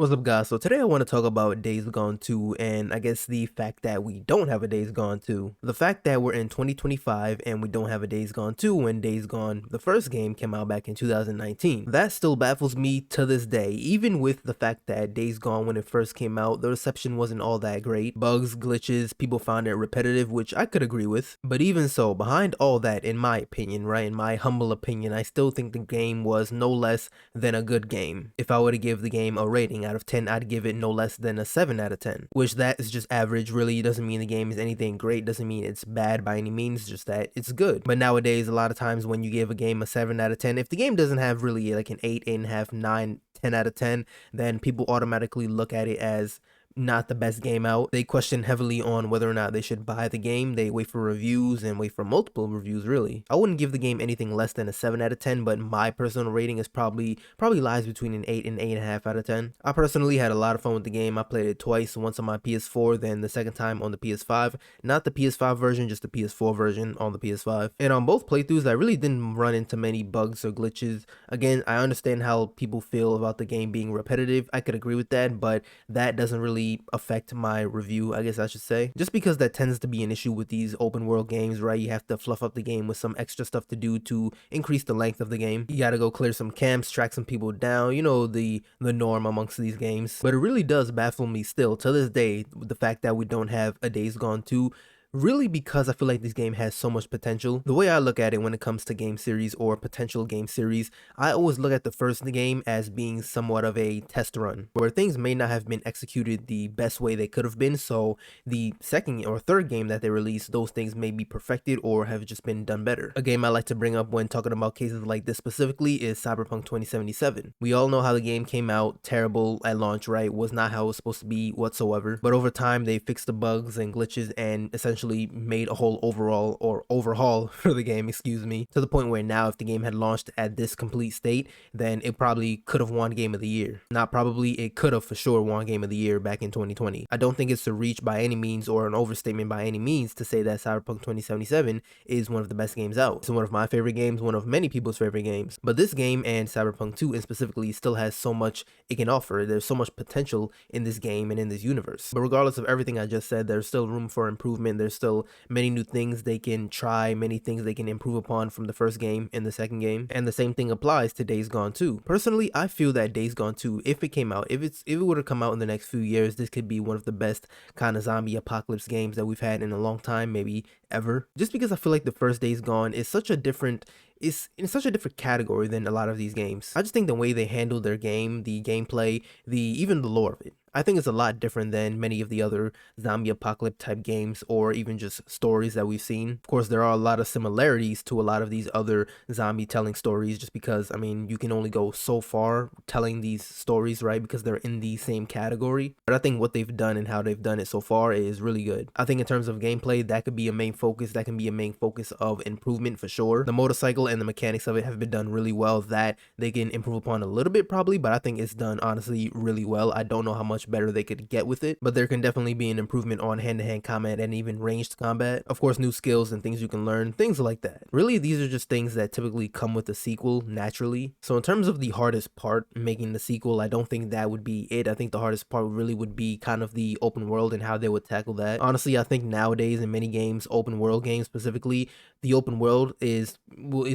What's up, guys? So today I want to talk about Days Gone 2 and I guess the fact that we don't have a Days Gone 2. The fact that we're in 2025 and we don't have a Days Gone 2 when Days Gone, the first game, came out back in 2019. That still baffles me to this day, even with the fact that Days Gone, when it first came out, the reception wasn't all that great. Bugs, glitches, people found it repetitive, which I could agree with. But even so, behind all that, in my opinion, right, in my humble opinion, I still think the game was no less than a good game. If I were to give the game a rating out of 10, I'd give it no less than a 7 out of 10, which that is just average. Really doesn't mean the game is anything great, doesn't mean it's bad by any means, just that it's good. But nowadays, a lot of times when you give a game a 7 out of 10, if the game doesn't have really like an 8, 8.5, 9, 10 out of 10, then people automatically look at it as not the best game out. They question heavily on whether or not they should buy the game. They wait for reviews and wait for multiple reviews, really. I wouldn't give the game anything less than a 7 out of 10, but my personal rating is probably lies between an 8 and 8.5 out of 10. I personally had a lot of fun with the game. I played it twice, once on my PS4, then the second time on the PS5. Not the PS5 version, just the PS4 version on the PS5. And on both playthroughs, I really didn't run into many bugs or glitches. Again, I understand how people feel about the game being repetitive. I could agree with that, but that doesn't really affect my review, I guess I should say, just because that tends to be an issue with these open world games, right? You have to fluff up the game with some extra stuff to do to increase the length of the game. You gotta go clear some camps, track some people down, you know, the norm amongst these games. But it really does baffle me still to this day, the fact that we don't have a Days Gone 2. Really, because I feel like this game has so much potential. The way I look at it when it comes to game series or potential game series, I always look at the first game as being somewhat of a test run, where things may not have been executed the best way they could have been, so the second or third game that they release, those things may be perfected or have just been done better. A game I like to bring up when talking about cases like this specifically is Cyberpunk 2077. We all know how the game came out terrible at launch, right? Was not how it was supposed to be whatsoever, but over time they fixed the bugs and glitches and essentially made a whole overhaul for the game, excuse me, to the point where now if the game had launched at this complete state, then it probably could have won Game of the Year. Not probably, it could have for sure won Game of the Year back in 2020. I don't think it's a reach by any means or an overstatement by any means to say that Cyberpunk 2077 is one of the best games out. It's one of my favorite games, one of many people's favorite games. But this game and Cyberpunk 2 and specifically still has so much it can offer. There's so much potential in this game and in this universe. But regardless of everything I just said, there's still room for improvement. There's still many new things they can try, many things they can improve upon from the first game and the second game. And the same thing applies to Days Gone 2. Personally, I feel that Days Gone 2, if it came out, if it were to come out in the next few years, this could be one of the best kind of zombie apocalypse games that we've had in a long time, maybe ever. Just because I feel like the first Days Gone is such a different in such a different category than a lot of these games. I just think the way they handle their game, the gameplay, even the lore of it, I think it's a lot different than many of the other zombie apocalypse type games or even just stories that we've seen. Of course, there are a lot of similarities to a lot of these other zombie telling stories just because, I mean, you can only go so far telling these stories, right? Because they're in the same category. But I think what they've done and how they've done it so far is really good. I think in terms of gameplay, that could be a main focus. That can be a main focus of improvement for sure. The motorcycle and the mechanics of it have been done really well. That they can improve upon a little bit probably, but I think it's done honestly really well. I don't know how much better they could get with it, but there can definitely be an improvement on hand-to-hand combat and even ranged combat. Of course, new skills and things you can learn, things like that. Really, these are just things that typically come with a sequel naturally. So in terms of the hardest part, making the sequel, I don't think that would be it. I think the hardest part really would be kind of the open world and how they would tackle that. Honestly, I think nowadays in many games, open world games specifically, the open world is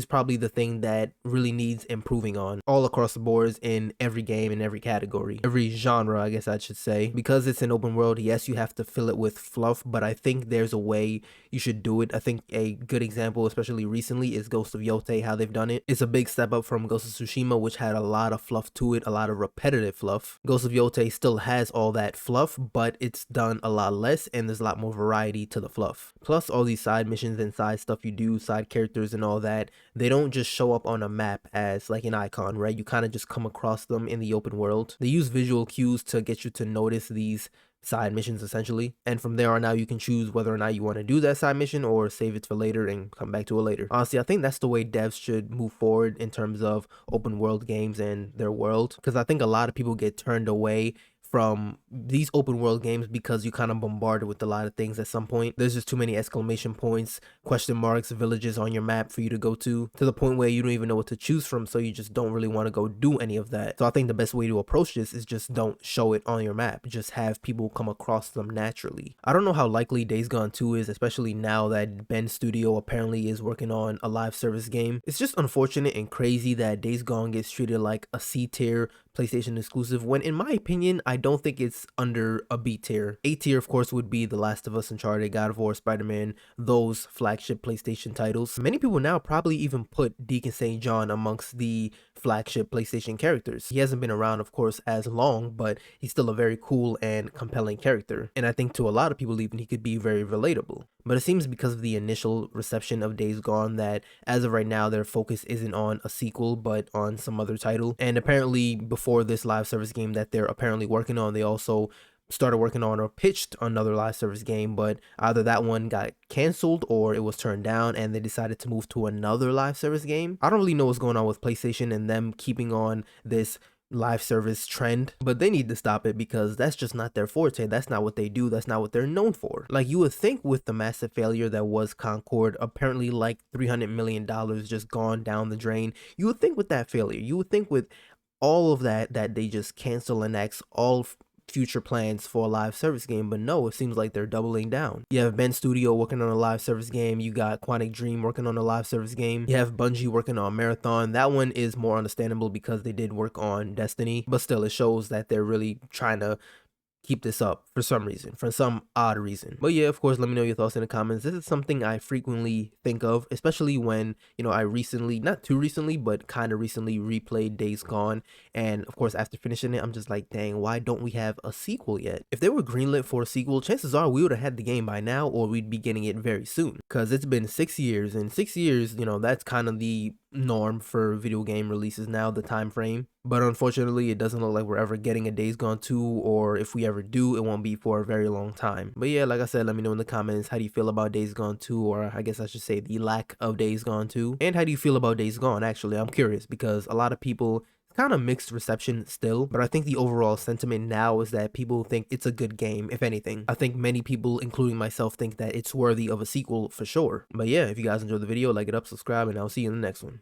probably the thing that really needs improving on all across the boards in every game, in every category, every genre, I guess I should say. Because it's an open world, yes, you have to fill it with fluff, but I think there's a way you should do it. I think a good example, especially recently, is Ghost of Yotei, how they've done it. It's a big step up from Ghost of Tsushima, which had a lot of fluff to it, a lot of repetitive fluff. Ghost of Yotei still has all that fluff, but it's done a lot less and there's a lot more variety to the fluff. Plus all these side missions and side stuff you do, side characters and all that, they don't just show up on a map as like an icon, right? You kind of just come across them in the open world. They use visual cues to get you to notice these side missions essentially, and from there on out you can choose whether or not you want to do that side mission or save it for later and come back to it later. Honestly, I think that's the way devs should move forward in terms of open world games and their world, because I think a lot of people get turned away from these open world games because you kind of bombarded with a lot of things at some point. There's just too many exclamation points, question marks, villages on your map for you to go to the point where you don't even know what to choose from, so you just don't really want to go do any of that. So I think the best way to approach this is just don't show it on your map. Just have people come across them naturally. I don't know how likely Days Gone 2 is, especially now that Bend Studio apparently is working on a live service game. It's just unfortunate and crazy that Days Gone gets treated like a C tier PlayStation exclusive, when in my opinion, I don't think it's under a B tier. A tier, of course, would be The Last of Us, Uncharted, God of War, Spider-Man, those flagship PlayStation titles. Many people now probably even put Deacon St. John amongst the flagship PlayStation characters. He hasn't been around, of course, as long, but he's still a very cool and compelling character. And I think to a lot of people even he could be very relatable. But it seems because of the initial reception of Days Gone that as of right now their focus isn't on a sequel but on some other title. And apparently before this live service game that they're apparently working on, they also started working on or pitched another live service game, but either that one got canceled or it was turned down and they decided to move to another live service game. I don't really know what's going on with PlayStation and them keeping on this live service trend, but they need to stop it because that's just not their forte. That's not what they do. That's not what they're known for. Like, you would think with the massive failure that was Concord, apparently like $300 million just gone down the drain, you would think with that failure, you would think with all of that they just cancel and axe all future plans for a live service game, but no, it seems like they're doubling down. You have Bend Studio working on a live service game, you got Quantic Dream working on a live service game, you have Bungie working on Marathon. That one is more understandable because they did work on Destiny, but still it shows that they're really trying to keep this up for some reason, for some odd reason. But yeah, of course, let me know your thoughts in the comments. This is something I frequently think of, especially when, you know, I recently, not too recently, but kind of recently replayed Days Gone. And of course, after finishing it, I'm just like, dang, why don't we have a sequel yet? If they were greenlit for a sequel, chances are we would have had the game by now, or we'd be getting it very soon. Because it's been 6 years, and 6 years, you know, that's kind of the norm for video game releases now, the time frame. But unfortunately, it doesn't look like we're ever getting a Days Gone 2, or if we ever do, it won't be for a very long time. But yeah, like I said, let me know in the comments, how do you feel about Days Gone 2, or I guess I should say the lack of Days Gone 2, and how do you feel about Days Gone? Actually, I'm curious because a lot of people, kind of mixed reception still, but I think the overall sentiment now is that people think it's a good game. If anything, I think many people, including myself, think that it's worthy of a sequel for sure. But yeah, if you guys enjoyed the video, like it up, subscribe, and I'll see you in the next one.